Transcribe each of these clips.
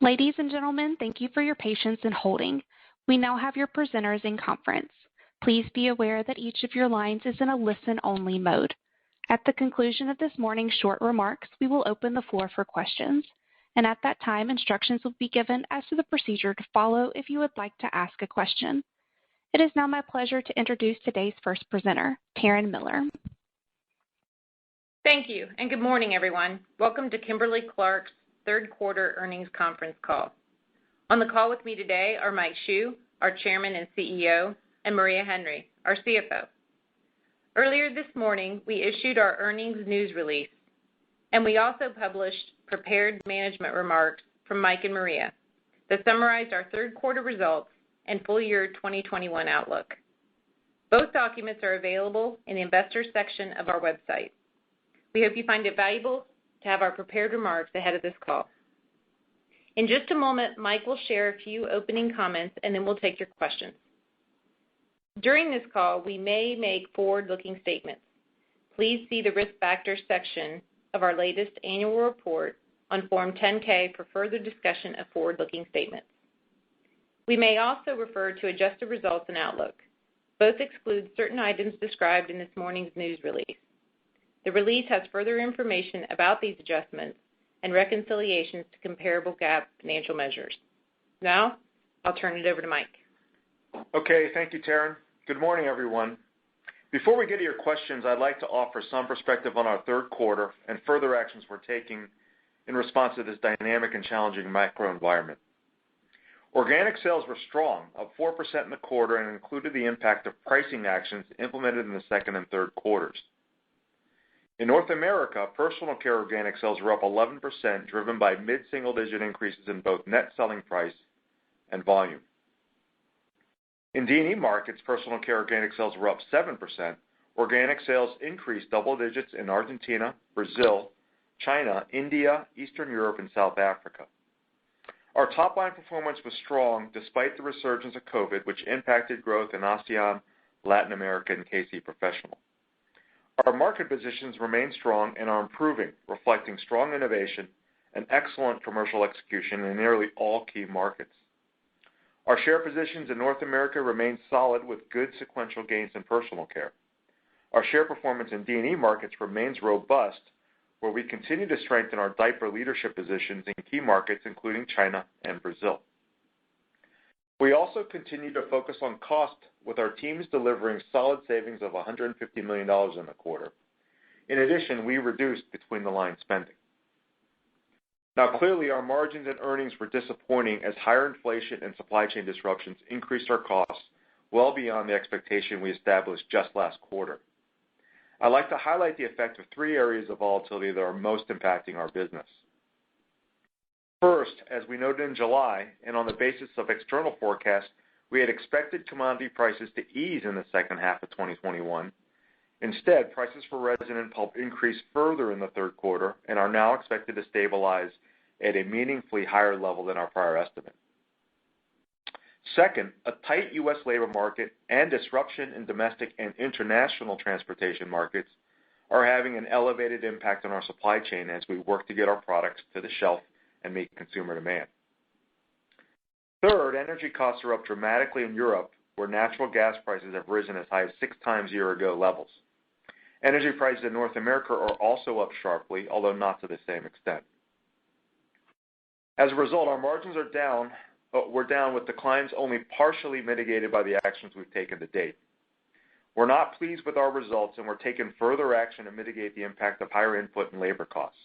Ladies and gentlemen, thank you for your patience in holding. We now have your presenters in conference. Please be aware that each of your lines is in a listen-only mode. At the conclusion of this morning's short remarks, we will open the floor for questions. And at that time, instructions will be given as to the procedure to follow if you would like to ask a question. It is now my pleasure to introduce today's first presenter, Taryn Miller. Thank you, and good morning, everyone. Welcome to Kimberly-Clark's third quarter earnings conference call. On the call with me today are Mike Hsu, our Chairman and CEO, and Maria Henry, our CFO. Earlier this morning, we issued our earnings news release, and we also published prepared management remarks from Mike and Maria that summarized our third quarter results and full year 2021 outlook. Both documents are available in the investors section of our website. We hope you find it valuable to have our prepared remarks ahead of this call. In just a moment, Mike will share a few opening comments, and then we'll take your questions. During this call, we may make forward-looking statements. Please see the Risk Factors section of our latest annual report on Form 10-K for further discussion of forward-looking statements. We may also refer to adjusted results and outlook. Both exclude certain items described in this morning's news release. The release has further information about these adjustments and reconciliations to comparable GAAP financial measures. Now, I'll turn it over to Mike. Okay, thank you, Taryn. Good morning, everyone. Before we get to your questions, I'd like to offer some perspective on our third quarter and further actions we're taking in response to this dynamic and challenging macro environment. Organic sales were strong, up 4% in the quarter, and included the impact of pricing actions implemented in the second and third quarters. In North America, personal care organic sales were up 11%, driven by mid-single-digit increases in both net selling price and volume. In D&E markets, personal care organic sales were up 7%. Organic sales increased double digits in Argentina, Brazil, China, India, Eastern Europe, and South Africa. Our top-line performance was strong despite the resurgence of COVID, which impacted growth in ASEAN, Latin America, and KC Professional. Our market positions remain strong and are improving, reflecting strong innovation and excellent commercial execution in nearly all key markets. Our share positions in North America remain solid with good sequential gains in personal care. Our share performance in D&E markets remains robust, where we continue to strengthen our diaper leadership positions in key markets, including China and Brazil. We also continue to focus on cost, with our teams delivering solid savings of $150 million in the quarter. In addition, we reduced between-the-line spending. Now, clearly, our margins and earnings were disappointing as higher inflation and supply chain disruptions increased our costs well beyond the expectation we established just last quarter. I'd like to highlight the effect of three areas of volatility that are most impacting our business. First, as we noted in July, and on the basis of external forecasts, we had expected commodity prices to ease in the second half of 2021. Instead, prices for resin and pulp increased further in the third quarter and are now expected to stabilize at a meaningfully higher level than our prior estimate. Second, a tight U.S. labor market and disruption in domestic and international transportation markets are having an elevated impact on our supply chain as we work to get our products to the shelf and meet consumer demand. Third, energy costs are up dramatically in Europe, where natural gas prices have risen as high as 6 times year-ago levels. Energy prices in North America are also up sharply, although not to the same extent. As a result, our margins are down, but we're down with declines only partially mitigated by the actions we've taken to date. We're not pleased with our results, and we're taking further action to mitigate the impact of higher input and labor costs.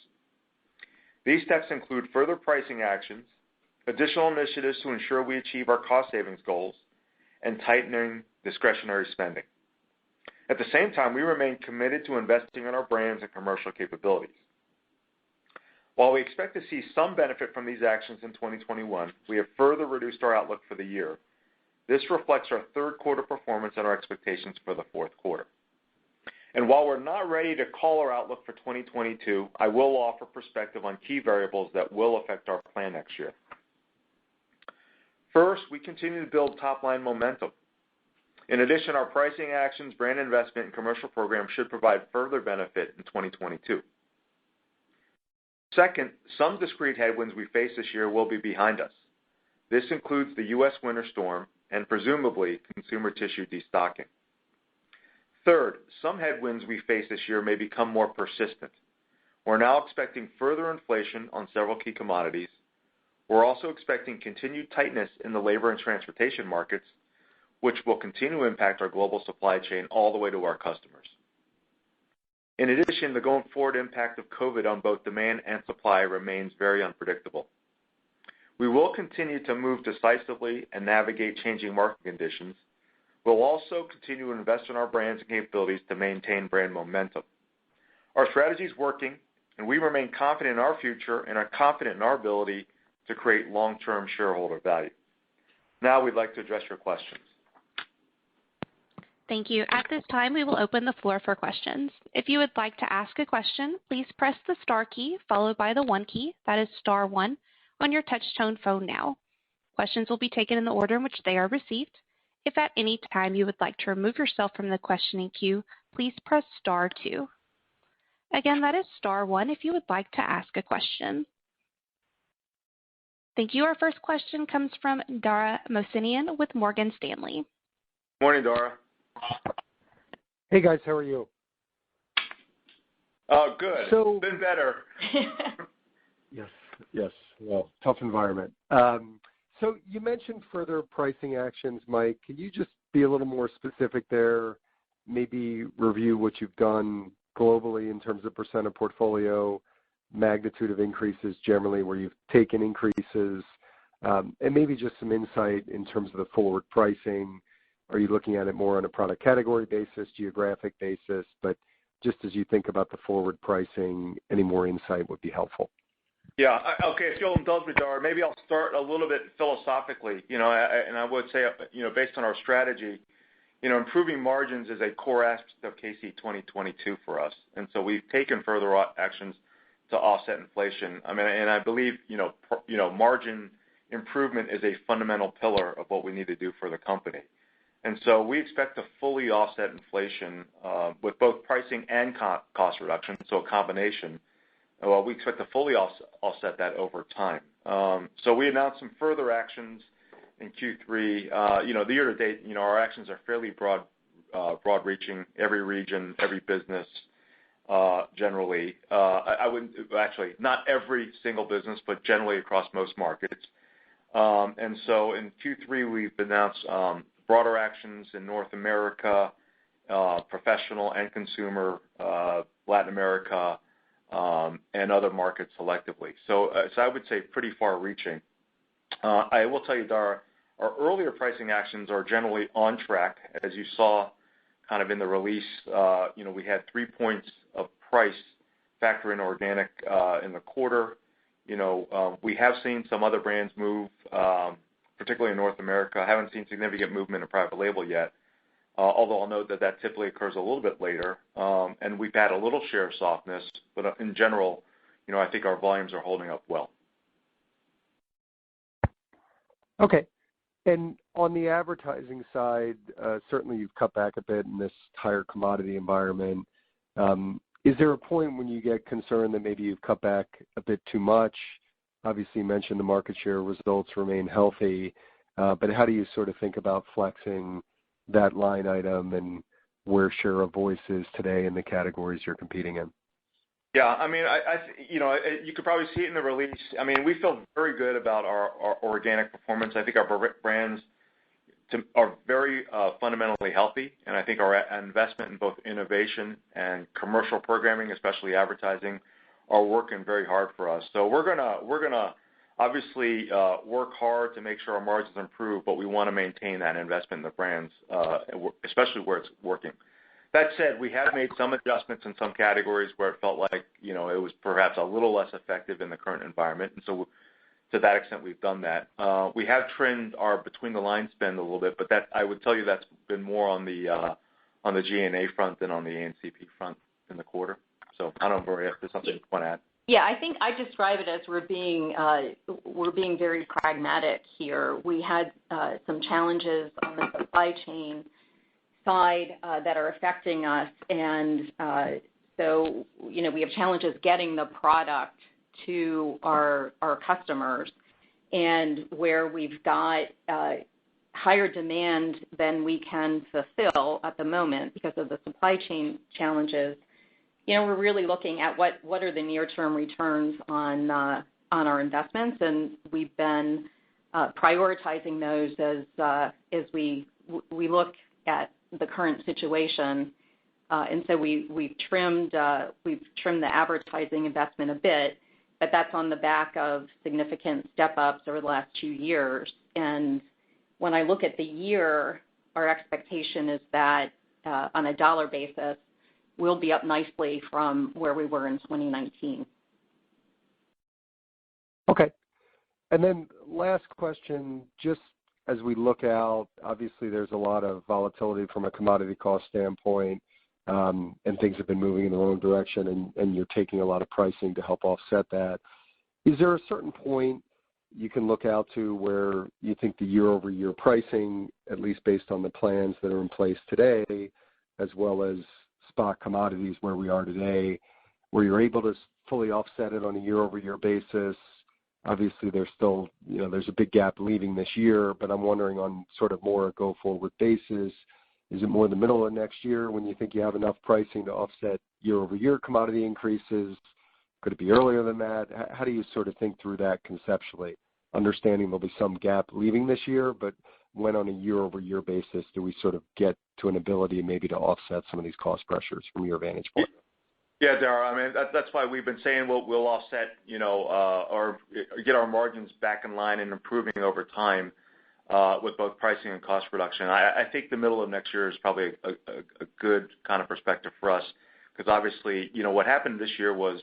These steps include further pricing actions, additional initiatives to ensure we achieve our cost savings goals, and tightening discretionary spending. At the same time, we remain committed to investing in our brands and commercial capabilities. While we expect to see some benefit from these actions in 2021, we have further reduced our outlook for the year. This reflects our third quarter performance and our expectations for the fourth quarter. And while we're not ready to call our outlook for 2022, I will offer perspective on key variables that will affect our plan next year. First, we continue to build top-line momentum. In addition, our pricing actions, brand investment, and commercial programs should provide further benefit in 2022. Second, some discrete headwinds we face this year will be behind us. This includes the U.S. winter storm and presumably consumer tissue destocking. Third, some headwinds we face this year may become more persistent. We're now expecting further inflation on several key commodities. We're also expecting continued tightness in the labor and transportation markets, which will continue to impact our global supply chain all the way to our customers. In addition, the going forward impact of COVID on both demand and supply remains very unpredictable. We will continue to move decisively and navigate changing market conditions. We'll also continue to invest in our brands and capabilities to maintain brand momentum. Our strategy is working, and we remain confident in our future and are confident in our ability to create long-term shareholder value. Now we'd like to address your questions. Thank you. At this time, we will open the floor for questions. If you would like to ask a question, please press the star key followed by the 1 key, that is star 1, on your touch-tone phone now. Questions will be taken in the order in which they are received. If at any time you would like to remove yourself from the questioning queue, please press star 2. Again, that is star 1 if you would like to ask a question. Thank you. Our first question comes from Dara Mohsenian with Morgan Stanley. Morning, Dara. Hey, guys. How are you? Good. Been better. Yes. Well, tough environment. So you mentioned further pricing actions, Mike. Can you just be a little more specific there? Maybe review what you've done globally in terms of percent of portfolio, magnitude of increases generally where you've taken increases, and maybe just some insight in terms of the forward pricing. Are you looking at it more on a product category basis, geographic basis? But just as you think about the forward pricing, any more insight would be helpful. Yeah. Okay. If you'll indulge me, Dara, maybe I'll start a little bit philosophically. And I would say, based on our strategy, improving margins is a core aspect of KC 2022 for us, and so we've taken further actions to offset inflation. I mean, and I believe margin improvement is a fundamental pillar of what we need to do for the company. And so we expect to fully offset inflation with both pricing and cost reduction, so a combination. Well, we expect to fully offset that over time. So we announced some further actions in Q3. The year to date, our actions are fairly broad-reaching, every region, every business, generally. I wouldn't actually not every single business, but generally across most markets. And so in Q3, we've announced broader actions in North America, professional and consumer, Latin America, and other markets selectively. So I would say pretty far-reaching. I will tell you, Dara, our earlier pricing actions are generally on track. As you saw kind of in the release, we had 3 points of price factor in organic in the quarter. We have seen some other brands move, particularly in North America. I haven't seen significant movement in private label yet, although I'll note that typically occurs a little bit later. And we've had a little share softness, but in general, I think our volumes are holding up well. Okay. And on the advertising side, certainly you've cut back a bit in this higher commodity environment. Is there a point when you get concerned that maybe you've cut back a bit too much? Obviously, you mentioned the market share results remain healthy, but how do you sort of think about flexing that line item and where share of voice is today in the categories you're competing in? Yeah, I mean, you could probably see it in the release. I mean, we feel very good about our organic performance. I think our brands are very fundamentally healthy, and I think our investment in both innovation and commercial programming, especially advertising, are working very hard for us. So we're gonna obviously work hard to make sure our margins improve, but we want to maintain that investment in the brands, especially where it's working. That said, we have made some adjustments in some categories where it felt like it was perhaps a little less effective in the current environment, and so to that extent we've done that. We have trimmed our between the lines spend a little bit, but that I would tell you that's been more on the G&A front than on the A&CP front in the quarter. So I don't know, Maria, if there's something you want to add. Yeah, I think I describe it as we're being very pragmatic here. We had some challenges on the supply chain side that are affecting us, and so we have challenges getting the product to our customers, and where we've got higher demand than we can fulfill at the moment because of the supply chain challenges, we're really looking at what are the near-term returns on our investments, and we've been prioritizing those as we look at the current situation. And so we've trimmed the advertising investment a bit, but that's on the back of significant step-ups over the last 2 years. And when I look at the year, our expectation is that on a dollar basis, we'll be up nicely from where we were in 2019. Okay. And then last question, just as we look out, obviously there's a lot of volatility from a commodity cost standpoint, and things have been moving in the wrong direction, and you're taking a lot of pricing to help offset that. Is there a certain point you can look out to where you think the year-over-year pricing, at least based on the plans that are in place today, as well as spot commodities where we are today, where you're able to fully offset it on a year-over-year basis? Obviously, there's still, there's a big gap leaving this year, but I'm wondering on sort of more a go-forward basis, is it more in the middle of next year when you think you have enough pricing to offset year-over-year commodity increases? Could it be earlier than that? How do you sort of think through that conceptually, understanding there'll be some gap leaving this year, but when on a year-over-year basis do we sort of get to an ability maybe to offset some of these cost pressures from your vantage point? Yeah, Dara, I mean, that's why we've been saying we'll offset, or get our margins back in line and improving over time with both pricing and cost reduction. I think the middle of next year is probably a good kind of perspective for us, because obviously, what happened this year was,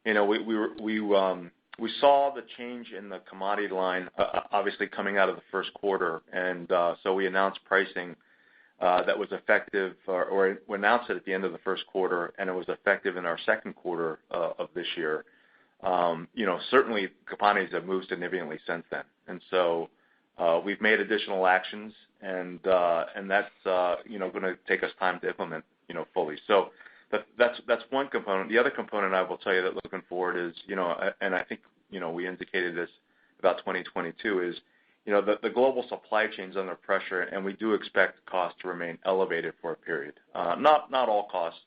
we saw the change in the commodity line, obviously coming out of the first quarter, and so we announced pricing that was effective, or we announced it at the end of the first quarter, and it was effective in our second quarter of this year. Certainly commodities have moved significantly since then, and so we've made additional actions, and that's going to take us time to implement fully. So that's one component. The other component I will tell you that looking forward is, and I think we indicated this about 2022 is, the global supply chain's under pressure, and we do expect costs to remain elevated for a period. Not all costs.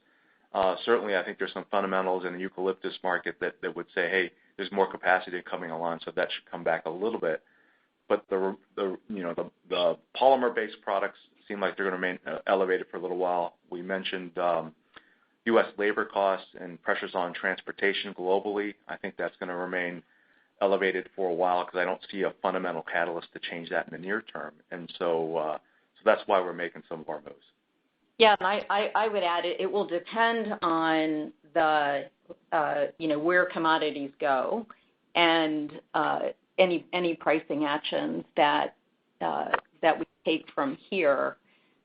Certainly, I think there's some fundamentals in the eucalyptus market that would say, hey, there's more capacity coming along, so that should come back a little bit. But the polymer-based products seem like they're going to remain elevated for a little while. We mentioned U.S. labor costs and pressures on transportation globally. I think that's going to remain elevated for a while because I don't see a fundamental catalyst to change that in the near term. And so that's why we're making some of our moves. Yeah, and I would add it will depend on the where commodities go and any pricing actions that we take from here.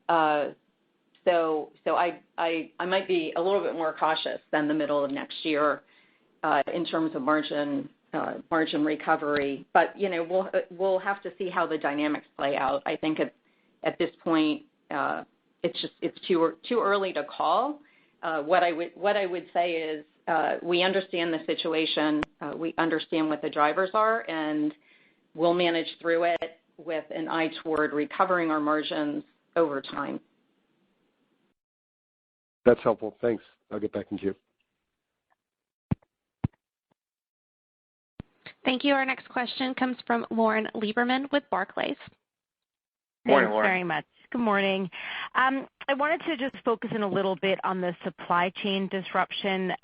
So I might be a little bit more cautious than the middle of next year in terms of margin recovery. But we'll have to see how the dynamics play out. I think at this point it's too early to call. What I would say is we understand the situation, we understand what the drivers are, and we'll manage through it with an eye toward recovering our margins over time. That's helpful. Thanks. I'll get back in queue. Thank you. Our next question comes from Lauren Lieberman with Barclays. Morning, Lauren. Thanks very much. Good morning. I wanted to just focus in a little bit on the supply chain disruption,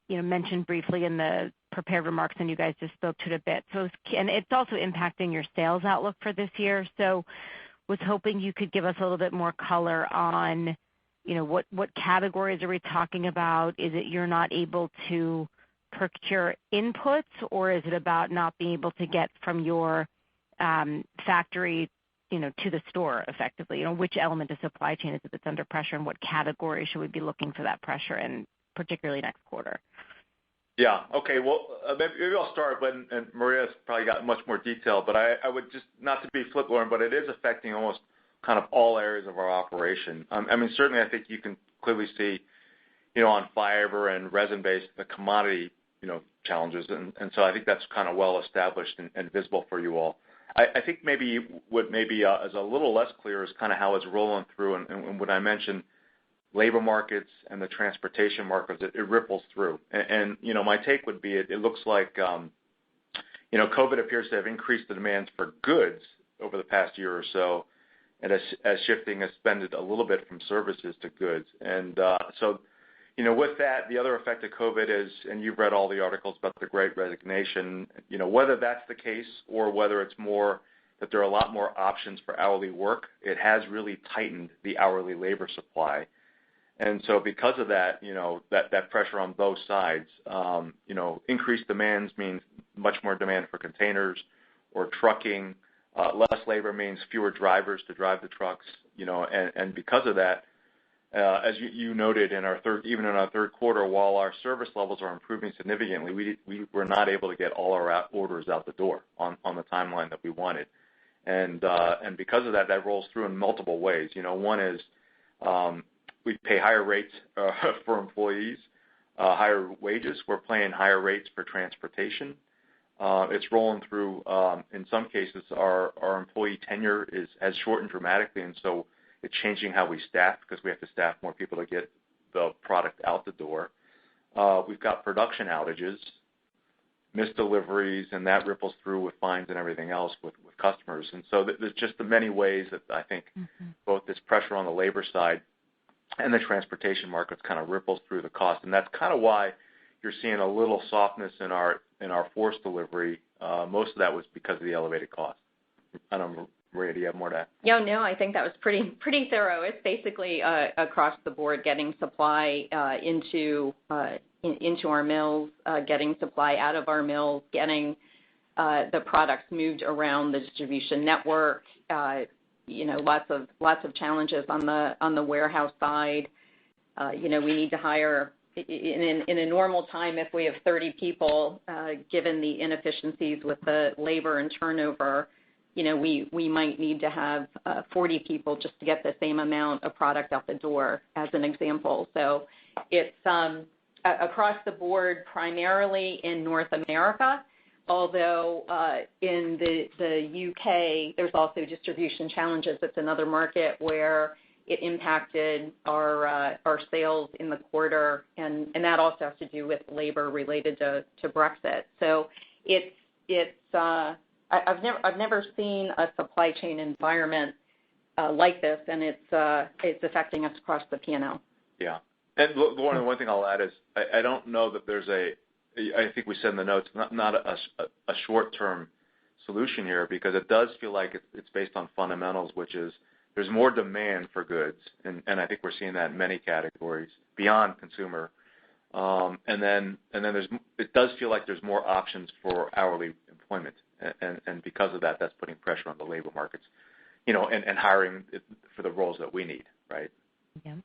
mentioned briefly in the prepared remarks, and you guys just spoke to it a bit. And it's also impacting your sales outlook for this year. So was hoping you could give us a little bit more color on, what categories are we talking about? Is it you're not able to procure inputs, or is it about not being able to get from your factory to the store effectively? Which element of supply chain is it that's under pressure, and what category should we be looking for that pressure in, particularly next quarter? Yeah. Okay. Well, maybe I'll start, and Maria's probably got much more detail, but I would just, not to be flip, Lauren, but it is affecting almost kind of all areas of our operation. I mean, certainly I think you can clearly see, on fiber and resin-based, the commodity challenges, and so I think that's kind of well established and visible for you all. I think maybe what is a little less clear is kind of how it's rolling through, and when I mentioned labor markets and the transportation markets, it ripples through. And my take would be it looks like COVID appears to have increased the demands for goods over the past year or so, and as shifting has spended a little bit from services to goods. And so with that, the other effect of COVID is, and you've read all the articles about the Great Resignation, whether that's the case or whether it's more that there are a lot more options for hourly work, it has really tightened the hourly labor supply. And so because of that, that pressure on both sides, increased demands means much more demand for containers or trucking. Less labor means fewer drivers to drive the trucks, and because of that, as you noted in our third quarter, while our service levels are improving significantly, we were not able to get all our orders out the door on the timeline that we wanted, and because of that rolls through in multiple ways. One is we pay higher rates for employees, higher wages. We're paying higher rates for transportation. It's rolling through. In some cases, our employee tenure has shortened dramatically, and so it's changing how we staff because we have to staff more people to get the product out the door. We've got production outages, missed deliveries, and that ripples through with fines and everything else with customers. And so there's just the many ways that I think both this pressure on the labor side and the transportation markets kind of ripples through the cost. And that's kind of why you're seeing a little softness in our force delivery. Most of that was because of the elevated cost. I don't know, Maria, do you have more to add? Yeah, no, I think that was pretty thorough. It's basically across the board getting supply into our mills, getting supply out of our mills, getting the products moved around the distribution network. Lots of challenges on the warehouse side. We need to hire in a normal time. If we have 30 people, given the inefficiencies with the labor and turnover, we might need to have 40 people just to get the same amount of product out the door, as an example. So it's across the board, primarily in North America, although in the UK, there's also distribution challenges. It's another market where it impacted our sales in the quarter, and that also has to do with labor related to Brexit. So I've never seen a supply chain environment like this, and it's affecting us across the P&L. Yeah, and Lauren, one thing I'll add is I don't know that there's I think we said in the notes not a short-term solution here, because it does feel like it's based on fundamentals, which is there's more demand for goods, and I think we're seeing that in many categories beyond consumer. And then it does feel like there's more options for hourly employment, and because of that, that's putting pressure on the labor markets, and hiring for the roles that we need, right? Yeah.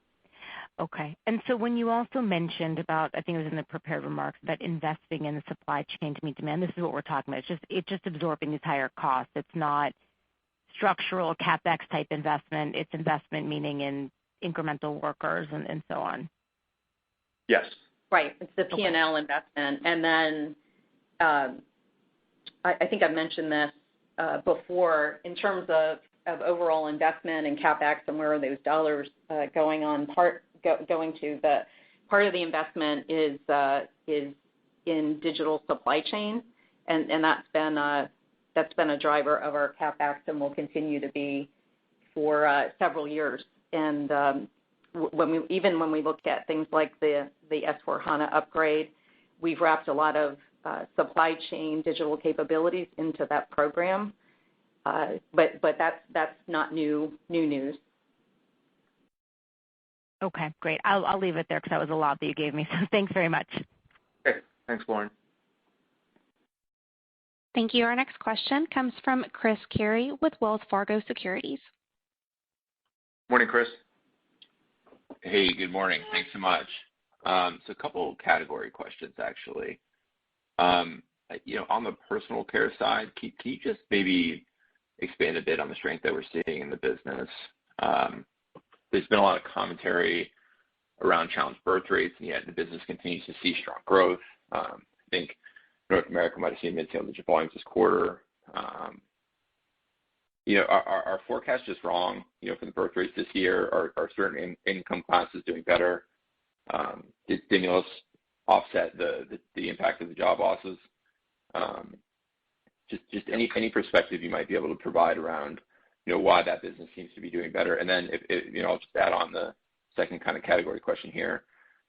Okay. And so when you also mentioned about, I think it was in the prepared remarks, about investing in the supply chain to meet demand, this is what we're talking about. It's just absorbing these higher costs. It's not structural CapEx type investment. It's investment meaning in incremental workers and so on. Yes. Right. It's the P&L investment. And then I think I've mentioned this before in terms of overall investment in CapEx and where are those dollars going to. The part of the investment is in digital supply chain, and that's been a driver of our CapEx and will continue to be for several years. And when we look at things like the S/4HANA upgrade, we've wrapped a lot of supply chain digital capabilities into that program. But that's not new news. Okay, great. I'll leave it there because that was a lot that you gave me. So thanks very much. Okay, thanks, Lauren. Thank you. Our next question comes from Chris Carey with Wells Fargo Securities. Morning, Chris. Hey, good morning. Thanks so much. So a couple category questions, actually. On the personal care side, can you just maybe expand a bit on the strength that we're seeing in the business? There's been a lot of commentary around challenged birth rates, and yet the business continues to see strong growth. think North America might have seen mid-single-digit volumes this quarter. Our forecast is wrong, for the birth rates this year. Are certain income classes doing better? Did stimulus offset the impact of the job losses? Just any perspective you might be able to provide around, why that business seems to be doing better. And then I'll just add on the second kind of category question here.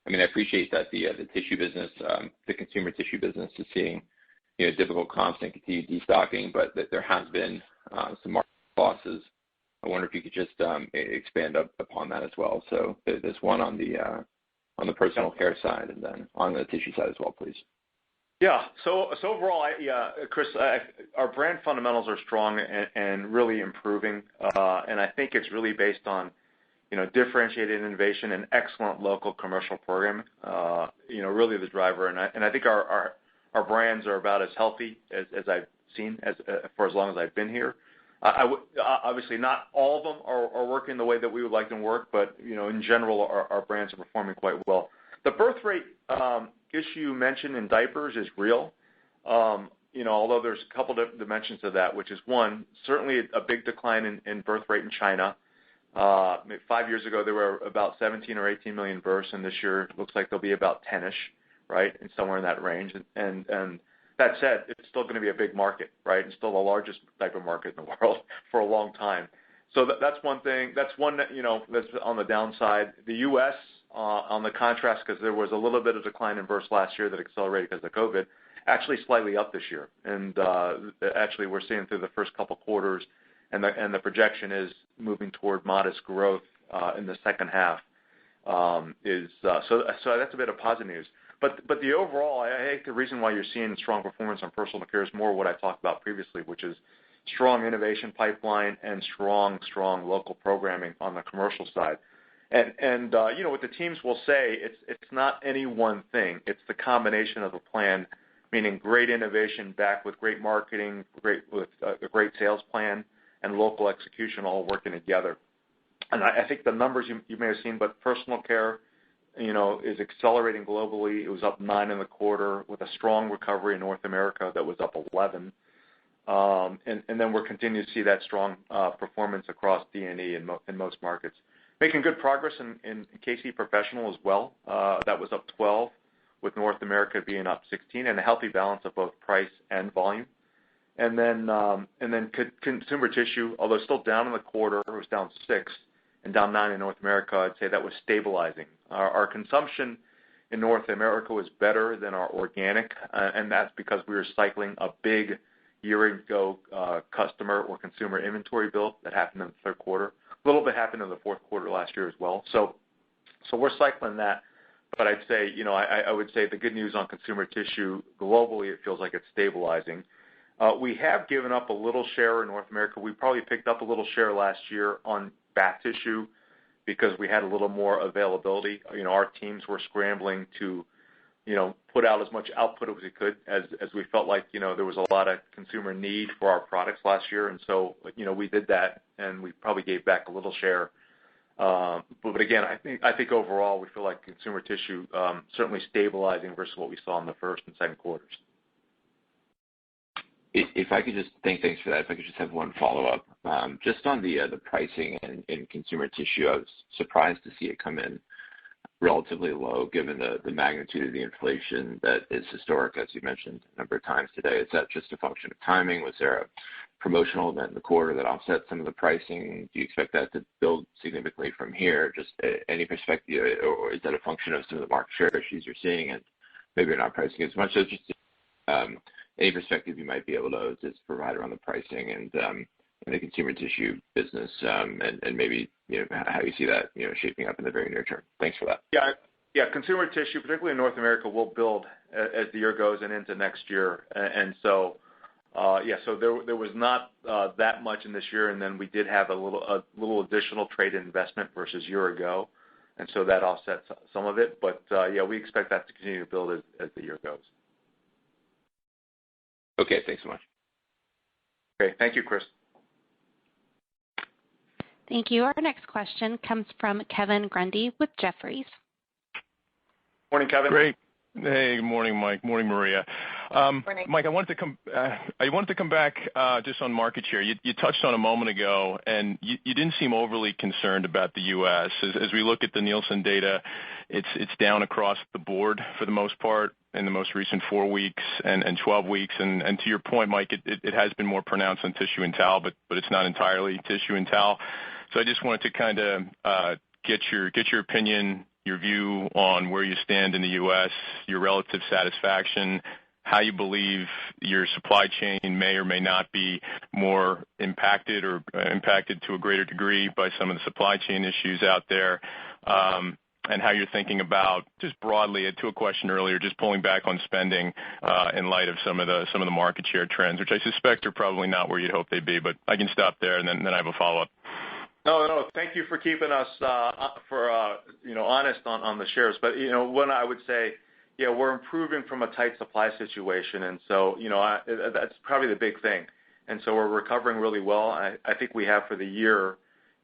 I mean, I appreciate that the tissue business, the consumer tissue business is seeing, difficult comps and continued destocking, but that there has been some market losses. I wonder if you could just expand upon that as well. So there's one on the personal care side and then on the tissue side as well, please. Yeah. So overall, Chris, our brand fundamentals are strong and really improving, and I think it's really based on, differentiated innovation and excellent local commercial programming. Really the driver, and I think our brands are about as healthy as I've seen for as long as I've been here. Obviously, not all of them are working the way that we would like them to work, but in general, our brands are performing quite well. The birth rate issue you mentioned in diapers is real. Although there's a couple of dimensions of that, which is one, certainly a big decline in birth rate in China. 5 years ago, there were about 17 or 18 million births, and this year it looks like there'll be about 10-ish, right, and somewhere in that range. And that said, it's still going to be a big market, right? It's still the largest diaper market in the world for a long time. So that's one thing. That's one that, that's on the downside. The U.S., on the contrast, because there was a little bit of decline in births last year that accelerated because of COVID, actually slightly up this year. And actually we're seeing through the first couple quarters, and the projection is moving toward modest growth in the second half. So that's a bit of positive news. But the overall, I think the reason why you're seeing strong performance on personal care is more what I talked about previously, which is strong innovation pipeline and strong local programming on the commercial side. And what the teams will say, it's not any one thing. It's the combination of the plan, meaning great innovation backed with great marketing, with a great sales plan, and local execution all working together. And I think the numbers you may have seen, but personal care, is accelerating globally. It was up 9 in the quarter with a strong recovery in North America that was up 11. And then we're continuing to see that strong performance across D&E in most markets. Making good progress in KC Professional as well. That was up 12, with North America being up 16, and a healthy balance of both price and volume. And then consumer tissue, although still down in the quarter, it was down 6 and down 9 in North America. I'd say that was stabilizing. Our consumption in North America was better than our organic, and that's because we were cycling a big year ago customer or consumer inventory build that happened in the third quarter. A little bit happened in the fourth quarter last year as well. So we're cycling that. But I'd say, I would say the good news on consumer tissue globally, it feels like it's stabilizing. We have given up a little share in North America. We probably picked up a little share last year on bath tissue because we had a little more availability. Our teams were scrambling to, put out as much output as we could as we felt like, there was a lot of consumer need for our products last year. And so, we did that, and we probably gave back a little share. But again, I think overall we feel like consumer tissue certainly stabilizing versus what we saw in the first and second quarters. If I could just thanks for that. If I could just have one follow-up. Just on the pricing in consumer tissue, I was surprised to see it come in relatively low given the magnitude of the inflation that is historic, as you mentioned a number of times today. Is that just a function of timing? Was there a promotional event in the quarter that offset some of the pricing? Do you expect that to build significantly from here? Just any perspective, or is that a function of some of the market share issues you're seeing and maybe you're not pricing as much? So just any perspective you might be able to just provide around the pricing and the consumer tissue business, and maybe how you see that shaping up in the very near term. Thanks for that. Yeah. Consumer tissue, particularly in North America, will build as the year goes and into next year. And so, so there was not that much in this year, and then we did have a little additional trade investment versus year ago, and so that offsets some of it. But we expect that to continue to build as the year goes. Okay, thanks so much. Okay, thank you, Chris. Thank you. Our next question comes from Kevin Grundy with Jefferies. Morning, Kevin. Great. Hey, good morning, Mike. Morning, Maria. Morning. Mike, I wanted to come back just on market share. You touched on a moment ago, and you didn't seem overly concerned about the U.S. As we look at the Nielsen data, it's down across the board for the most part in the most recent 4 weeks and 12 weeks. And to your point, Mike, it has been more pronounced on tissue and towel, but it's not entirely tissue and towel. So I just wanted to kind of get your opinion, your view on where you stand in the U.S., your relative satisfaction, how you believe your supply chain may or may not be more impacted or impacted to a greater degree by some of the supply chain issues out there, and how you're thinking about, just broadly, to a question earlier, just pulling back on spending in light of some of the market share trends, which I suspect are probably not where you'd hope they'd be. But I can stop there, and then I have a follow-up. No. Thank you for keeping us honest on the shares. But what I would say, we're improving from a tight supply situation, and so that's probably the big thing. And so we're recovering really well. I think we have for the year,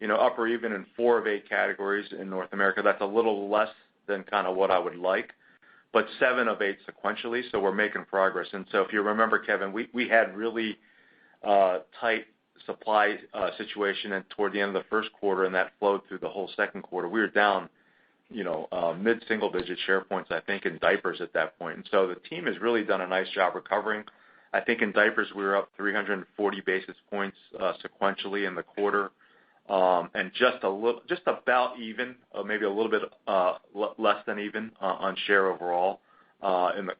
up or even in 4 of 8 categories in North America. That's a little less than kind of what I would like, but 7 of 8 sequentially. So we're making progress. And so if you remember, Kevin, we had really tight supply situation and toward the end of the first quarter, and that flowed through the whole second quarter. We were down, mid-single digit share points, I think, in diapers at that point. And so the team has really done a nice job recovering. I think in diapers we were up 340 basis points sequentially in the quarter, and just about even, maybe a little bit less than even on share overall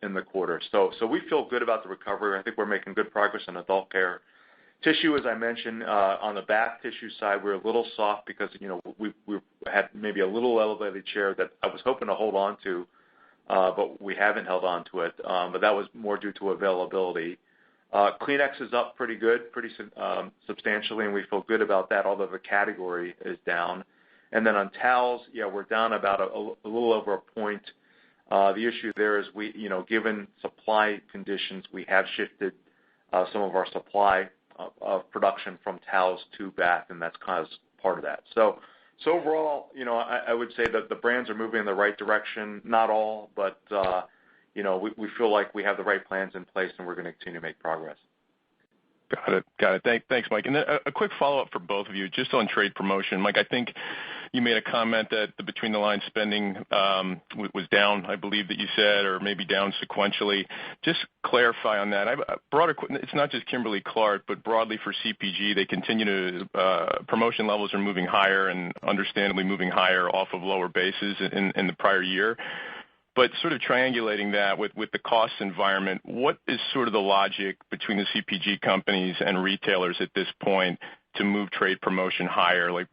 in the quarter. So we feel good about the recovery. I think we're making good progress in adult care. Tissue, as I mentioned, on the bath tissue side, we're a little soft because we had maybe a little elevated share that I was hoping to hold on to, but we haven't held on to it. But that was more due to availability. Kleenex is up pretty good, pretty substantially, and we feel good about that, although the category is down. And then on towels, we're down about a little over a point. The issue there is given supply conditions, we have shifted some of our supply of production from towels to bath, and that's kind of part of that. So overall, I would say that the brands are moving in the right direction. Not all, but we feel like we have the right plans in place, and we're going to continue to make progress. Got it. Thanks, Mike. And then a quick follow-up for both of you, just on trade promotion. Mike, I think you made a comment that the between-the-line spending was down, I believe that you said, or maybe down sequentially. Just clarify on that. It's not just Kimberly-Clark, but broadly for CPG, they continue to, promotion levels are moving higher and understandably moving higher off of lower bases in the prior year. But sort of triangulating that with the cost environment, what is sort of the logic between the CPG companies and retailers at this point to move trade promotion higher? Like,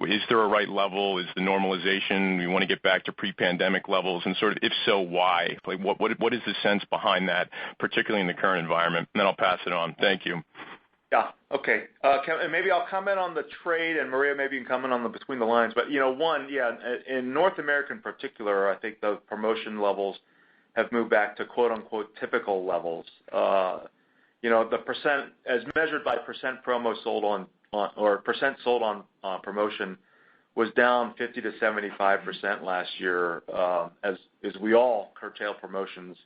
is there a right level? Is the normalization, we want to get back to pre-pandemic levels? And sort of, if so, why? Like, what is the sense behind that, particularly in the current environment? And then I'll pass it on. Thank you. Yeah. Okay. And maybe I'll comment on the trade, and Maria, maybe you can comment on the between the lines. But in North America in particular, I think the promotion levels have moved back to quote unquote typical levels. The percent as measured by percent promo sold on or percent sold on promotion was down 50 to 75% last year, as we all curtail promotions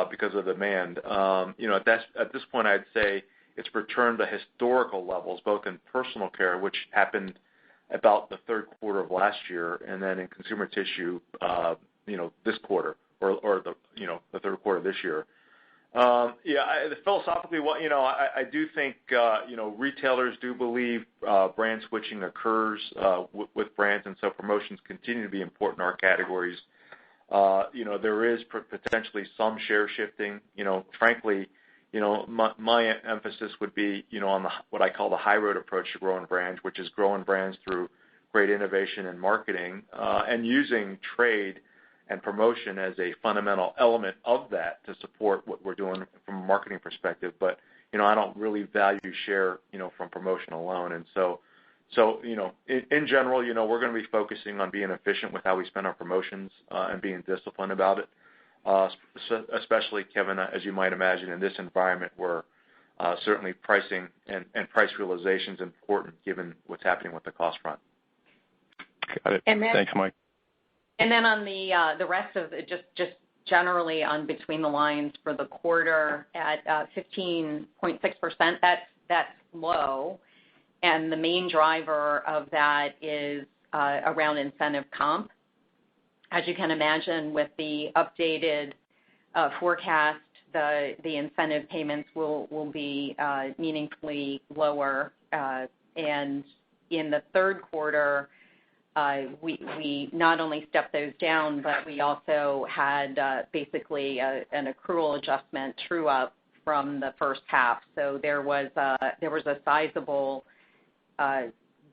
because of demand. At this point, I'd say it's returned to historical levels, both in personal care, which happened about the third quarter of last year, and then in consumer tissue, this quarter or the third quarter of this year. Philosophically, I do think retailers do believe brand switching occurs with brands, and so promotions continue to be important in our categories. There is potentially some share shifting. Frankly, my emphasis would be, on what I call the high road approach to growing brands, which is growing brands through great innovation and marketing, and using trade and promotion as a fundamental element of that to support what we're doing from a marketing perspective. But, I don't really value share, from promotion alone. And so in general, we're going to be focusing on being efficient with how we spend our promotions and being disciplined about it. Especially, Kevin, as you might imagine, in this environment where certainly pricing and price realization is important given what's happening with the cost front. Got it. Thanks, Mike. And then on the rest of it, just generally on between the lines for the quarter at 15.6%. That's low, and the main driver of that is around incentive comp. As you can imagine, with the updated forecast, the incentive payments will be meaningfully lower. And in the third quarter, we not only stepped those down, but we also had basically an accrual adjustment true up from the first half. So there was a sizable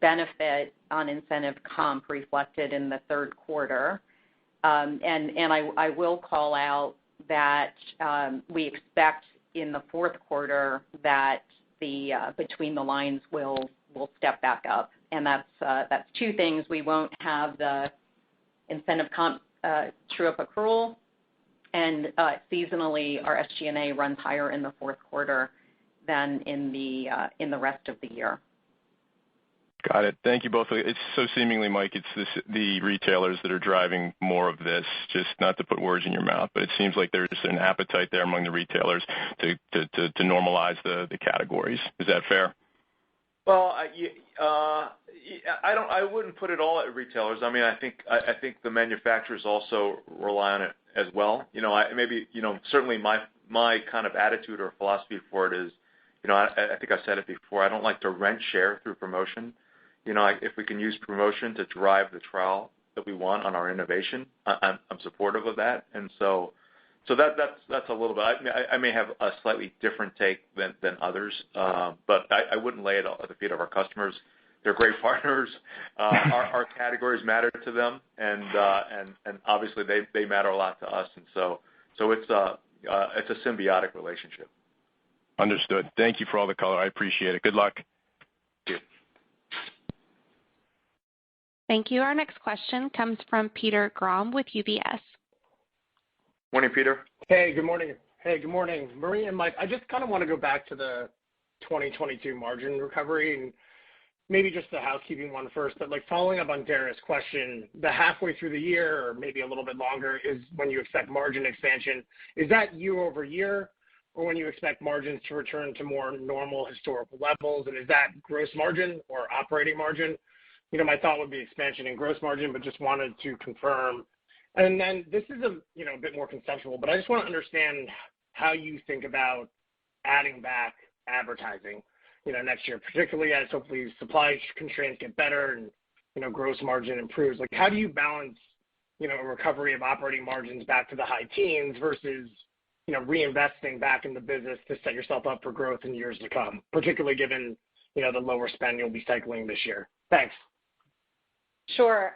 benefit on incentive comp reflected in the third quarter. And I will call out that we expect in the fourth quarter that the between the lines will step back up, and that's two things. We won't have the incentive comp true up accrual, and seasonally our SG&A runs higher in the fourth quarter than in the rest of the year. Got it. Thank you both. It's so seemingly, Mike, it's the retailers that are driving more of this, just not to put words in your mouth, but it seems like there's an appetite there among the retailers to normalize the categories. Is that fair? Well, I wouldn't put it all at retailers. I mean, I think the manufacturers also rely on it as well. Certainly my kind of attitude or philosophy for it is, I think I said it before, I don't like to rent share through promotion. If we can use promotion to drive the trial that we want on our innovation, I'm supportive of that. And so that's a little bit. I may have a slightly different take than others, but I wouldn't lay it at the feet of our customers. They're great partners. Our categories matter to them, and obviously they matter a lot to us. And so it's a symbiotic relationship. Understood. Thank you for all the color. I appreciate it. Good luck. Thank you. Thank you. Our next question comes from Peter Grom with UBS. Morning, Peter. Hey, good morning. Maria and Mike, I just kind of want to go back to the 2022 margin recovery and maybe just the housekeeping one first. But following up on Dara's question, the halfway through the year or maybe a little bit longer is when you expect margin expansion. Is that year over year or when you expect margins to return to more normal historical levels? And is that gross margin or operating margin? My thought would be expansion in gross margin, but just wanted to confirm. And then this is a bit more conceptual, but I just want to understand how you think about adding back advertising, next year, particularly as hopefully supply constraints get better and gross margin improves. How do you balance, a recovery of operating margins back to the high teens versus, reinvesting back in the business to set yourself up for growth in years to come, particularly given, the lower spend you'll be cycling this year? Thanks. Sure.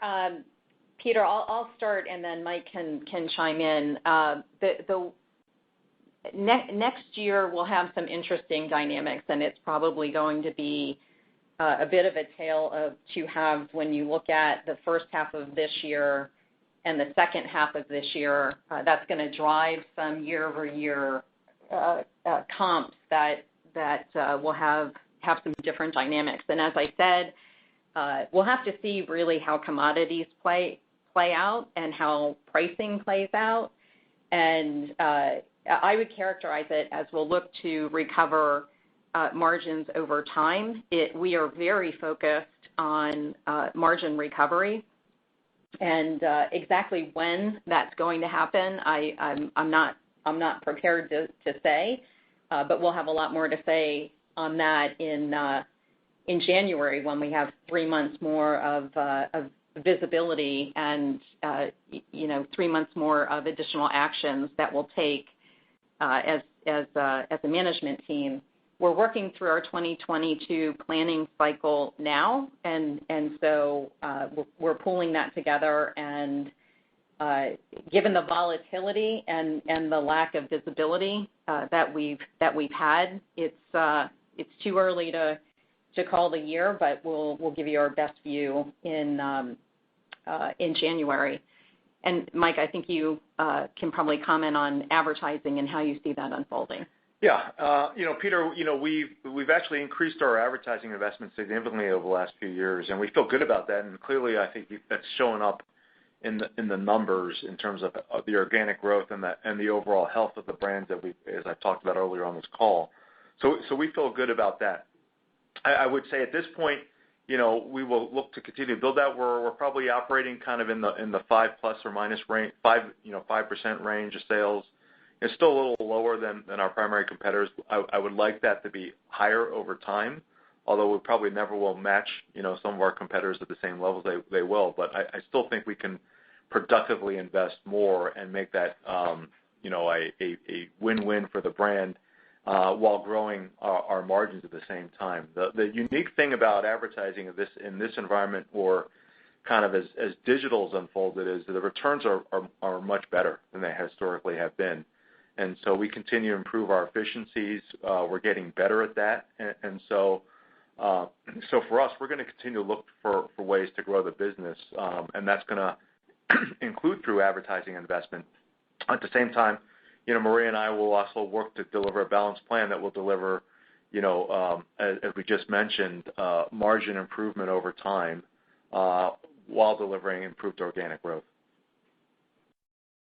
Peter, I'll start and then Mike can chime in. The next year we'll have some interesting dynamics, and it's probably going to be a bit of a tale of two halves when you look at the first half of this year and the second half of this year. That's going to drive some year-over-year comps that will have some different dynamics. And as I said, we'll have to see really how commodities play out and how pricing plays out. And I would characterize it as we'll look to recover margins over time. We are very focused on margin recovery, and exactly when that's going to happen, I'm not prepared to say, but we'll have a lot more to say on that in January when we have 3 months more of visibility and 3 months more of additional actions that we'll take as a management team. We're working through our 2022 planning cycle now, and so we're pulling that together. And given the volatility and the lack of visibility that we've had, it's too early to call the year, but we'll give you our best view in January. And Mike, I think you can probably comment on advertising and how you see that unfolding. Yeah, Peter, we've actually increased our advertising investment significantly over the last few years, and we feel good about that. And clearly, I think that's showing up in the numbers in terms of the organic growth and the overall health of the brands that as I talked about earlier on this call. So we feel good about that. I would say at this point, we will look to continue to build that. We're probably operating kind of in the 5 plus or minus range, 5% range of sales. It's still a little lower than our primary competitors. I would like that to be higher over time, although we probably never will match, some of our competitors at the same levels they will. But I still think we can productively invest more and make that, a win-win for the brand while growing our margins at the same time. The unique thing about advertising in this environment, or kind of as digital's unfolded, is that the returns are much better than they historically have been. And so we continue to improve our efficiencies. We're getting better at that. And so for us, we're going to continue to look for ways to grow the business, and that's going to include through advertising investment. At the same time, Maria and I will also work to deliver a balanced plan that will deliver, as we just mentioned, margin improvement over time while delivering improved organic growth.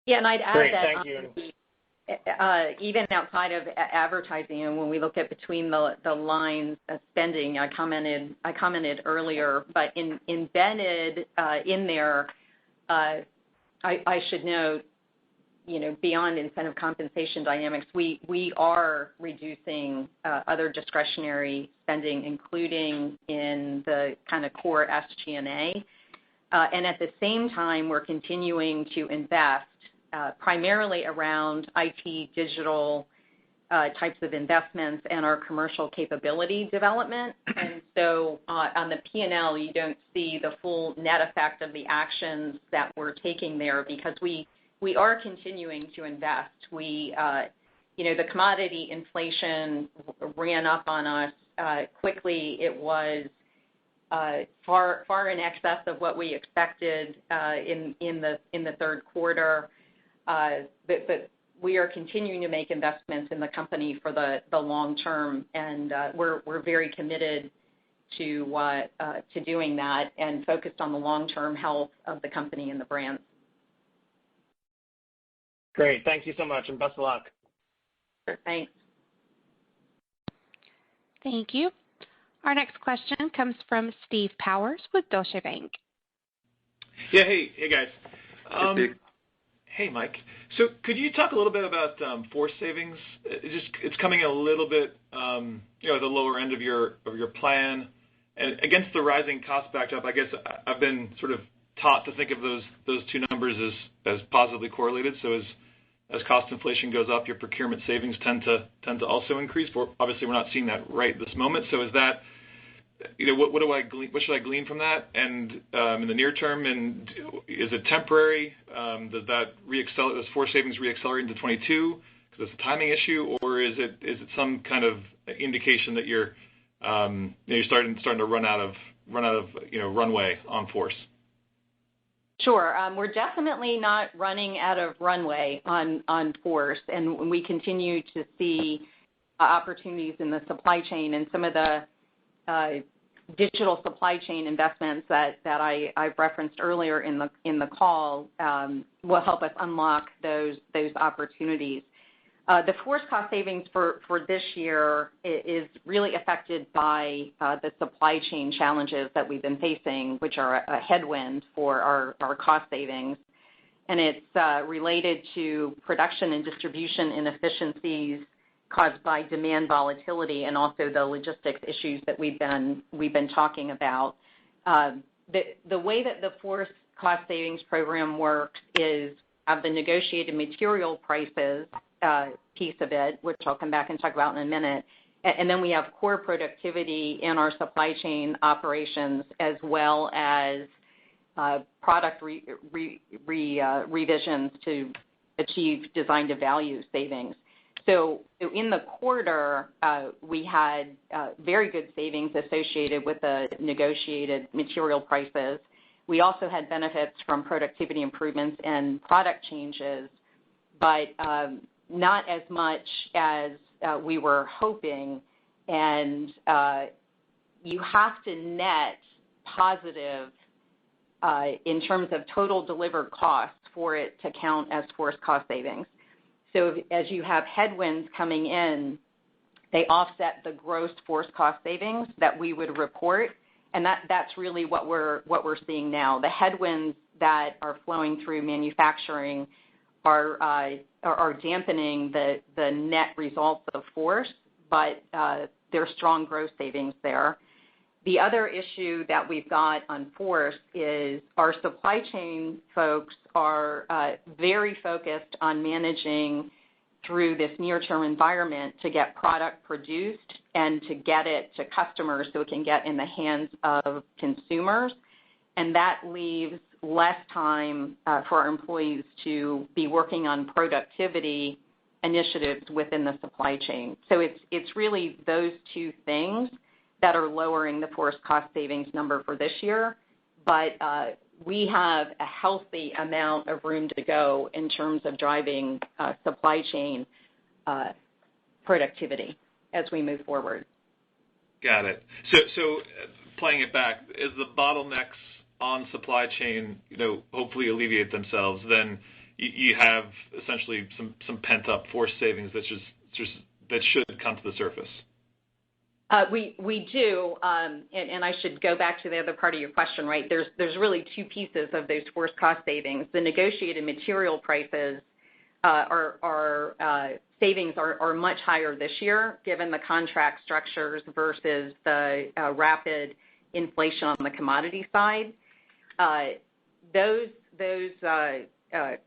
Yeah, and I'd add Great, that thank you. Even outside of advertising, and when we look at between the lines of spending, I commented earlier, but embedded in there, I should note, beyond incentive compensation dynamics, we are reducing other discretionary spending, including in the kind of core SG&A. And at the same time, we're continuing to invest primarily around IT, digital types of investments and our commercial capability development. And so on the P&L, you don't see the full net effect of the actions that we're taking there because we are continuing to invest. The commodity inflation ran up on us quickly. It was far in excess of what we expected in the third quarter. But we are continuing to make investments in the company for the long term, and we're very committed to doing that and focused on the long-term health of the company and the brands. Great. Thank you so much, and best of luck. Thanks. Thank you. Our next question comes from Steve Powers with Deutsche Bank. Yeah, hey guys. Hey, Steve. Hey, Mike. So could you talk a little bit about force savings? It's coming in a little bit, at the lower end of your plan, and against the rising cost backdrop. I guess I've been sort of taught to think of those two numbers as positively correlated. So as cost inflation goes up, your procurement savings tend to also increase. But obviously, we're not seeing that right this moment. So is that, what should I glean from that? And in the near term, and is it temporary? Does that those force savings reaccelerate into 22 because it's a timing issue, or is it some kind of indication that you're starting to run out of runway on force? Sure. We're definitely not running out of runway on force, and we continue to see opportunities in the supply chain, and some of the digital supply chain investments that I've referenced earlier in the call will help us unlock those opportunities. The force cost savings for this year is really affected by the supply chain challenges that we've been facing, which are a headwind for our cost savings. And it's related to production and distribution inefficiencies caused by demand volatility and also the logistics issues that we've been talking about. The way that the force cost savings program works is the negotiated material prices piece of it, which I'll come back and talk about in a minute. And then we have core productivity in our supply chain operations, as well as product revisions to achieve design to value savings. So in the quarter, we had very good savings associated with the negotiated material prices. We also had benefits from productivity improvements and product changes, but not as much as we were hoping. And you have to net positive in terms of total delivered costs for it to count as forced cost savings. So as you have headwinds coming in, they offset the gross forced cost savings that we would report, and that's really what we're seeing now. The headwinds that are flowing through manufacturing are dampening the net results of force, but there's strong gross savings there. The other issue that we've got on force is our supply chain folks are very focused on managing through this near-term environment to get product produced and to get it to customers so it can get in the hands of consumers. And that leaves less time for our employees to be working on productivity initiatives within the supply chain. So it's really those two things that are lowering the forced cost savings number for this year. But we have a healthy amount of room to go in terms of driving supply chain productivity as we move forward. Got it. So playing it back, as the bottlenecks on supply chain, hopefully alleviate themselves, then you have essentially some pent-up force savings that should come to the surface. We do, and I should go back to the other part of your question, right? There's really two pieces of those forced cost savings. The negotiated material prices savings are much higher this year, given the contract structures versus the rapid inflation on the commodity side. Those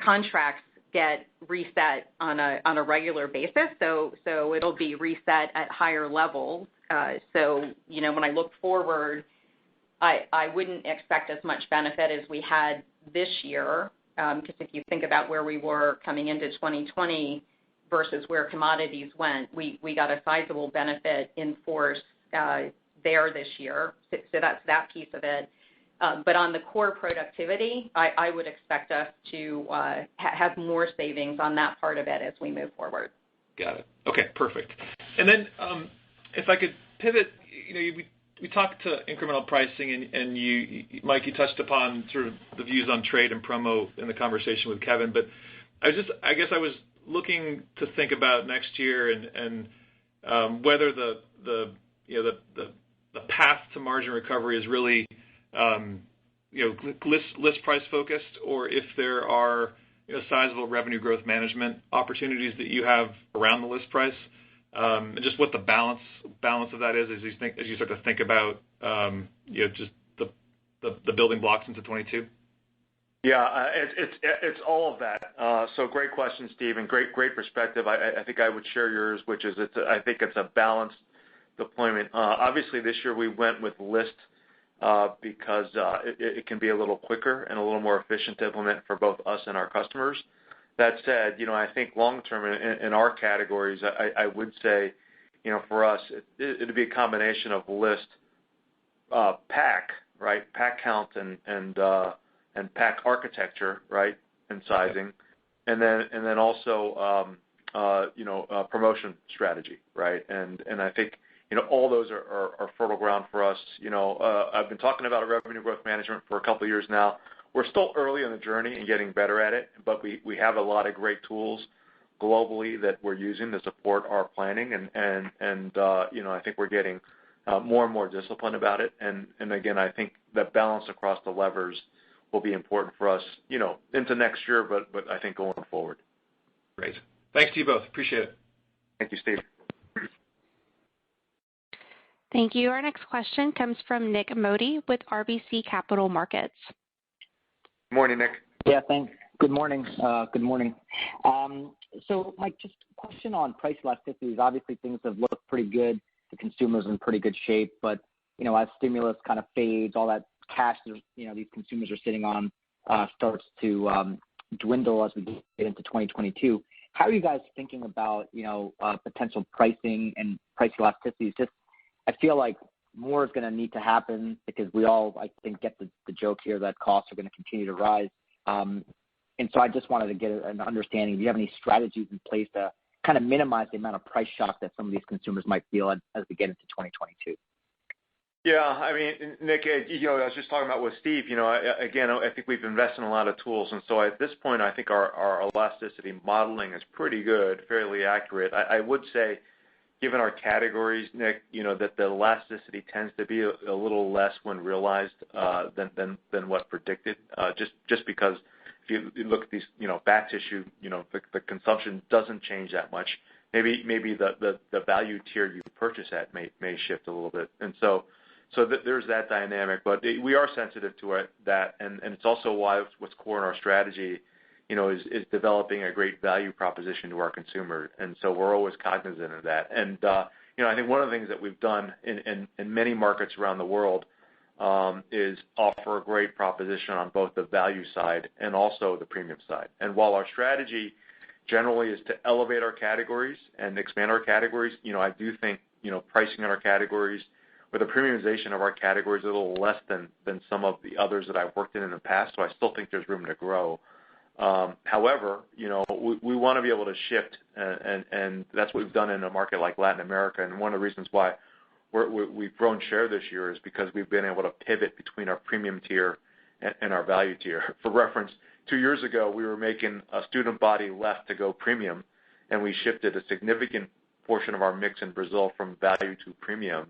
contracts get reset on a regular basis, so it'll be reset at higher levels. So when I look forward, I wouldn't expect as much benefit as we had this year, because if you think about where we were coming into 2020 versus where commodities went, we got a sizable benefit in force there this year. So that's that piece of it. But on the core productivity, I would expect us to have more savings on that part of it as we move forward. Got it. Okay, perfect. And then if I could pivot, we talked to incremental pricing, and you, Mike, you touched upon sort of the views on trade and promo in the conversation with Kevin. But I guess I was looking to think about next year and whether the path to margin recovery is really list price focused, or if there are sizable revenue growth management opportunities that you have around the list price, and just what the balance of that is as you start to think about just the building blocks into 22. Yeah, it's all of that. So great question, Steve, and great perspective. I think I would share yours, which is I think it's a balanced deployment. Obviously, this year we went with list because it can be a little quicker and a little more efficient to implement for both us and our customers. That said, I think long term in our categories, I would say, for us, it'd be a combination of list, pack, right, pack count and pack architecture, right, and sizing, and then also promotion strategy, right, and I think all those are fertile ground for us. I've been talking about revenue growth management for a couple of years now. We're still early in the journey and getting better at it, but we have a lot of great tools globally that we're using to support our planning, and I think we're getting more and more disciplined about it. And again, I think that balance across the levers will be important for us, into next year, but I think going forward. Great. Thanks to you both. Appreciate it. Thank you, Steve. Thank you. Our next question comes from Nik Modi with RBC Capital Markets. Good morning, Nick. Yeah, thanks. Good morning. So, Mike, just a question on price elasticities. Obviously, things have looked pretty good. The consumer's in pretty good shape, but as stimulus kind of fades, all that cash these consumers are sitting on starts to dwindle as we get into 2022. How are you guys thinking about potential pricing and price elasticities? Just I feel like more is going to need to happen because we all, I think, get the joke here that costs are going to continue to rise. And so I just wanted to get an understanding. Do you have any strategies in place to kind of minimize the amount of price shock that some of these consumers might feel as we get into 2022? Yeah, I mean, Nick, I was just talking about with Steve, I think we've invested in a lot of tools. And so at this point, I think our elasticity modeling is pretty good, fairly accurate. I would say, given our categories, Nick, that the elasticity tends to be a little less when realized than what predicted, just because if you look at these, bath tissue, the consumption doesn't change that much. Maybe the value tier you purchase at may shift a little bit. And so there's that dynamic, but we are sensitive to that, and it's also why what's core in our strategy, is developing a great value proposition to our consumer, and so we're always cognizant of that. And I think one of the things that we've done in many markets around the world is offer a great proposition on both the value side and also the premium side. And while our strategy generally is to elevate our categories and expand our categories, I do think pricing in our categories, or the premiumization of our categories, is a little less than some of the others that I've worked in the past. So I still think there's room to grow. However, we want to be able to shift, and that's what we've done in a market like Latin America. And one of the reasons why we've grown share this year is because we've been able to pivot between our premium tier and our value tier. For reference, 2 years ago, we were making a student body left to go premium, and we shifted a significant portion of our mix in Brazil from value to premium.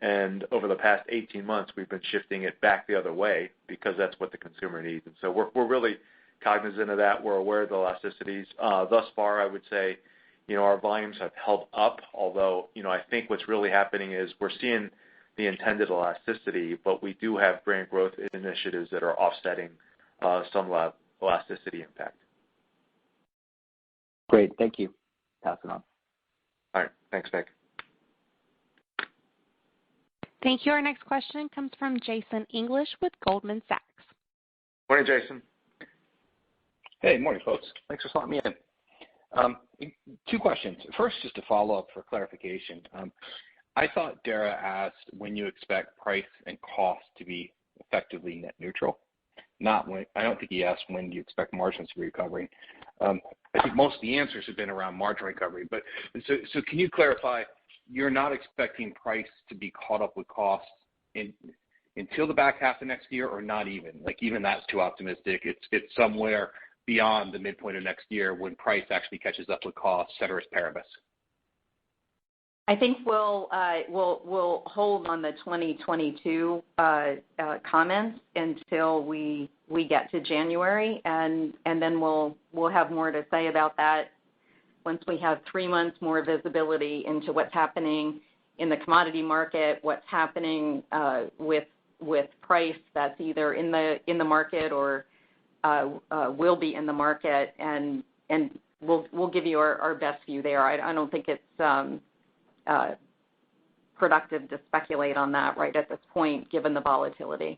And over the past 18 months, we've been shifting it back the other way because that's what the consumer needs. And so we're really cognizant of that. We're aware of the elasticities. Thus far, I would say, our volumes have held up, although, I think what's really happening is we're seeing the intended elasticity, but we do have brand growth initiatives that are offsetting some elasticity impact. Great. Thank you. Pass it on. All right. Thanks, Nick. Thank you. Our next question comes from Jason English with Goldman Sachs. Morning, Jason. Hey, morning, folks. Thanks for slotting me in. 2 questions. First, just a follow-up for clarification. I thought Dara asked when you expect price and cost to be effectively net neutral. Not when. I don't think he asked when do you expect margins to be recovering. I think most of the answers have been around margin recovery. But so can you clarify? You're not expecting price to be caught up with costs until the back half of next year, or not even? Like, even that's too optimistic. It's somewhere beyond the midpoint of next year when price actually catches up with costs, ceteris paribus. I think we'll hold on the 2022 comments until we get to January, and then we'll have more to say about that once we have 3 months more visibility into what's happening in the commodity market, what's happening with price that's either in the market or will be in the market, and we'll give you our best view there. I don't think it's productive to speculate on that right at this point, given the volatility.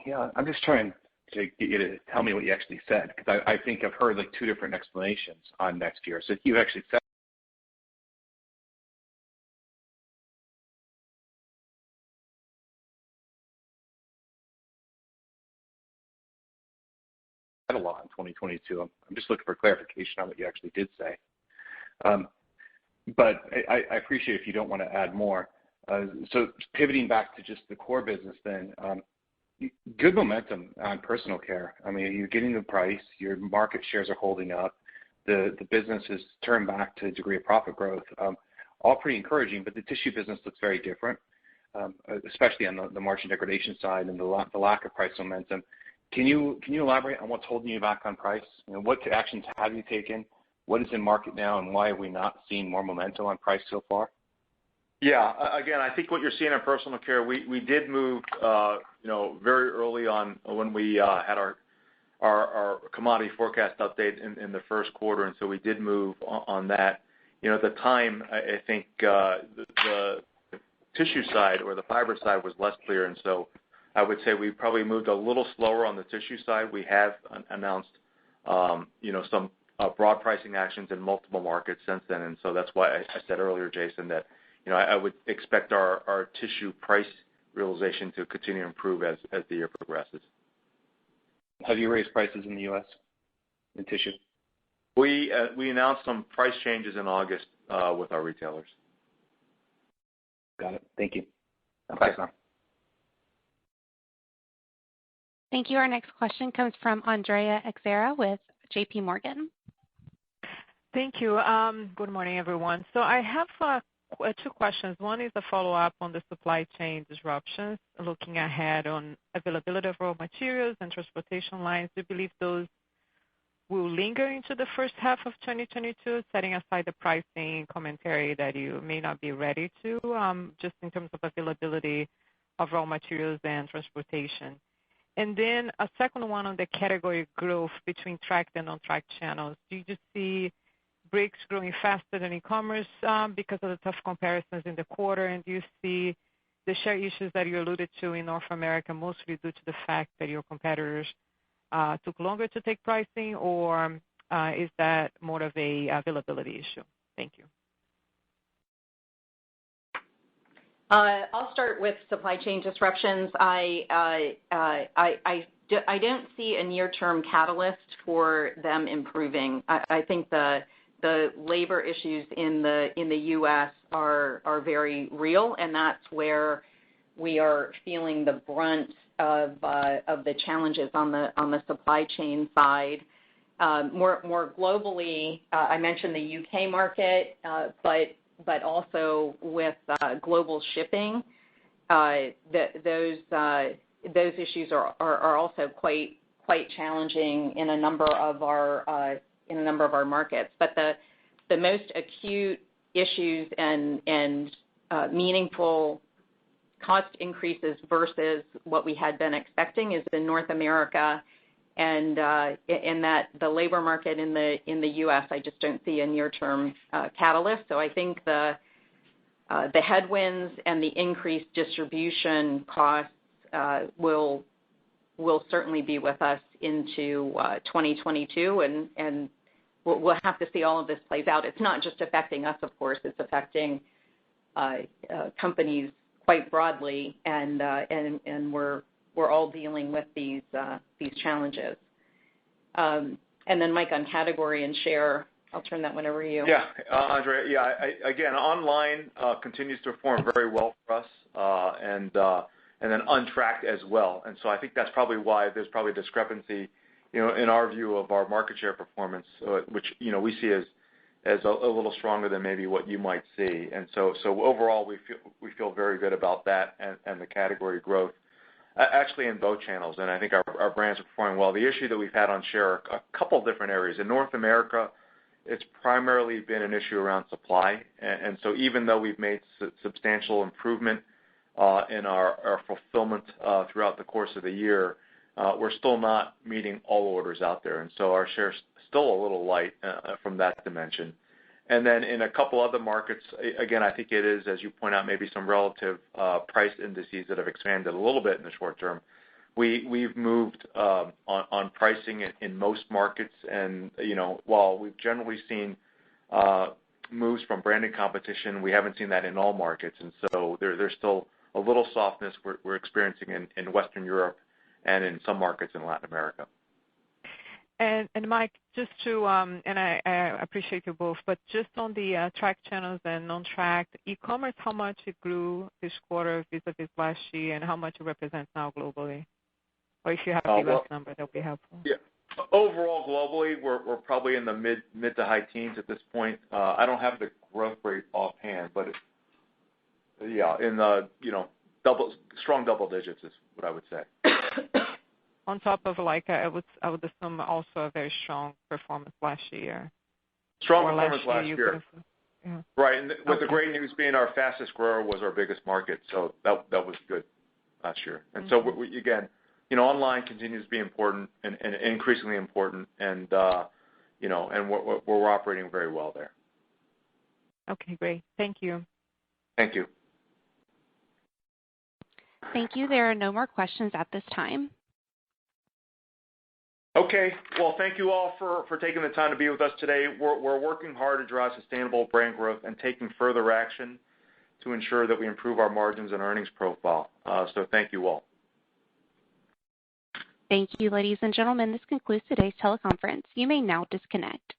Yeah, I'm just trying to get you to tell me what you actually said, because I think I've heard like 2 different explanations on next year. So if you actually said a lot in 2022, I'm just looking for clarification on what you actually did say. But I appreciate if you don't want to add more. So pivoting back to just the core business then, good momentum on personal care. I mean, you're getting the price, your market shares are holding up, the business has turned back to a degree of profit growth. All pretty encouraging, but the tissue business looks very different, especially on the margin degradation side and the lack of price momentum. Can you elaborate on what's holding you back on price? What actions have you taken? What is in market now, and why are we not seeing more momentum on price so far? Yeah, again, I think what you're seeing in personal care, we did move, very early on when we had our commodity forecast update in the first quarter, and so we did move on that. At the time, I think the tissue side or the fiber side was less clear, and so I would say we probably moved a little slower on the tissue side. We have announced, some broad pricing actions in multiple markets since then, and so that's why I said earlier, Jason, that I would expect our tissue price realization to continue to improve as the year progresses. Have you raised prices in the U.S. in tissue? We announced some price changes in August with our retailers. Got it. Thank you. Okay. Thank you. Our next question comes from Andrea Teixeira with J.P. Morgan. Thank you. Good morning, everyone. So I have two questions. One is a follow-up on the supply chain disruptions, looking ahead on availability of raw materials and transportation lines. Do you believe those will linger into the first half of 2022, setting aside the pricing commentary that you may not be ready to, just in terms of availability of raw materials and transportation? And then a second one on the category growth between tracked and non-tracked channels. Do you just see bricks growing faster than e-commerce because of the tough comparisons in the quarter? And do you see the share issues that you alluded to in North America mostly due to the fact that your competitors took longer to take pricing, or is that more of a availability issue? Thank you. I'll start with supply chain disruptions. I don't see a near-term catalyst for them improving. I think the labor issues in the U.S. are very real, and that's where we are feeling the brunt of the challenges on the supply chain side. More globally, I mentioned the U.K. market, but also with global shipping, those issues are also quite challenging in a number of our markets. But the most acute issues and meaningful cost increases versus what we had been expecting is in North America, and in that the labor market in the U.S. I just don't see a near-term catalyst. So I think the headwinds and the increased distribution costs will certainly be with us into 2022, and we'll have to see all of this plays out. It's not just affecting us, of course. It's affecting companies quite broadly, and we're all dealing with these challenges. And then, Mike, on category and share, I'll turn that one over to you. Yeah, Andrea. Yeah, again, online continues to perform very well for us, and then untracked as well. And so I think that's probably why there's probably a discrepancy, in our view of our market share performance, which we see as a little stronger than maybe what you might see. And so overall, we feel very good about that and the category growth, actually in both channels. And I think our brands are performing well. The issue that we've had on share are a couple of different areas. In North America, it's primarily been an issue around supply. And so even though we've made substantial improvement in our fulfillment throughout the course of the year, we're still not meeting all orders out there. And so our share's still a little light from that dimension. And then in a couple other markets, again, I think it is, as you point out, maybe some relative price indices that have expanded a little bit in the short term. We've moved on pricing in most markets, and while we've generally seen moves from branded competition, we haven't seen that in all markets, and so there's still a little softness we're experiencing in Western Europe and in some markets in Latin America. And Mike, just to and I appreciate you both, but just on the tracked channels and non-tracked e-commerce, how much it grew this quarter vis-a-vis last year, and how much it represents now globally? Or if you have a U.S. number, that would be helpful. Yeah. Overall, globally, we're probably in the mid to high teens at this point. I don't have the growth rate offhand, but in the strong double digits is what I would say. On top of I would assume also a very strong performance last year. Strong performance last year. Yeah. Right, and with the great news being our fastest grower was our biggest market, so that was good last year. And so again, online continues to be important and increasingly important, and we're operating very well there. Okay, great. Thank you. Thank you. Thank you. There are no more questions at this time. Okay. Well, thank you all for taking the time to be with us today. We're working hard to drive sustainable brand growth and taking further action to ensure that we improve our margins and earnings profile. So thank you all. Thank you, ladies and gentlemen. This concludes today's teleconference. You may now disconnect.